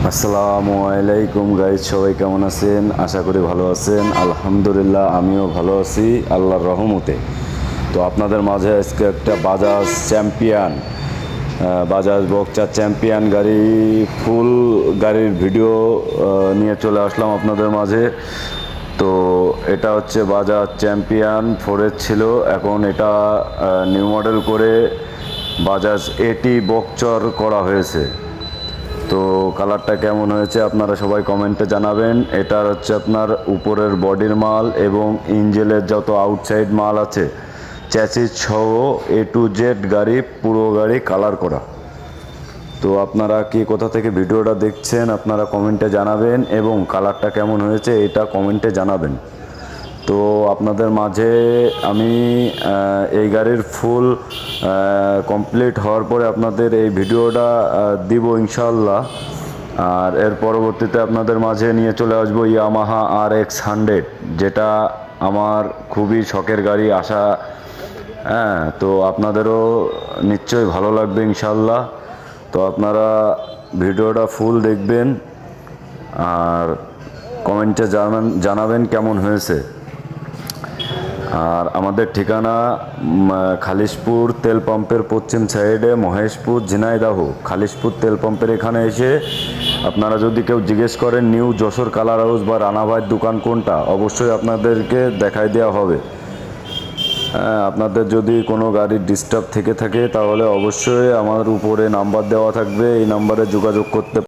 আসসালামু আলাইকুম গাইজ, সবাই কেমন আছেন? আশা করি ভালো আছেন। আলহামদুলিল্লাহ, আমিও ভালো আছি আল্লাহর রহমতে। তো আপনাদের মাঝে আজকে একটা বাজাজ বক্সা চ্যাম্পিয়ন গাড়ি, ফুল গাড়ির ভিডিও নিয়ে চলে আসলাম আপনাদের মাঝে। তো এটা হচ্ছে বাজাজ চ্যাম্পিয়ন 4 ছিল, এখন এটা নিউ মডেল করে বাজাজ এটি বক্সর করা হয়েছে। তো কালারটা কেমন হয়েছে আপনারা সবাই কমেন্টে জানাবেন। এটার হচ্ছে আপনার উপরের বডির মাল এবং ইঞ্জিনের যত আউটসাইড মাল আছে, চ্যাসিস সহ A to Z গাড়ি, পুরো গাড়ি কালার করা। তো আপনারা কি কোথা থেকে ভিডিওটা দেখছেন আপনারা কমেন্টে জানাবেন, এবং কালারটা কেমন হয়েছে এটা কমেন্টে জানাবেন। তো আপনাদের মাঝে আমি এই গাড়ির ফুল কমপ্লিট হওয়ার পরে আপনাদের এই ভিডিওটা দিব ইনশাল্লাহ। আর এর পরবর্তীতে আপনাদের মাঝে নিয়ে চলে আসবো ইয়ামাহা RX 100, যেটা আমার খুবই শখের গাড়ি। হ্যাঁ, তো আপনাদেরও নিশ্চয়ই ভালো লাগবে ইনশাল্লাহ। তো আপনারা ভিডিওটা ফুল দেখবেন আর কমেন্টে জানাবেন কেমন হয়েছে। আর আমাদের ঠিকানা খালিশপুর তেল পাম্পের পশ্চিম সাইডে, মহেশপুর, ঝিনাইদহ। খালিশপুর তেল পাম্পের এখানে এসে আপনারা যদি কেউ জিজ্ঞেস করেন নিউ যশোর কালার হাউস বা রানাভাইয়ের দোকান কোনটা, অবশ্যই আপনাদেরকে দেখাই দেওয়া হবে। হ্যাঁ, আপনাদের যদি কোনো গাড়ির ডিস্টার্ব থেকে থাকে তাহলে অবশ্যই আমার উপরে নাম্বার দেওয়া থাকবে, এই নাম্বারে যোগাযোগ করতে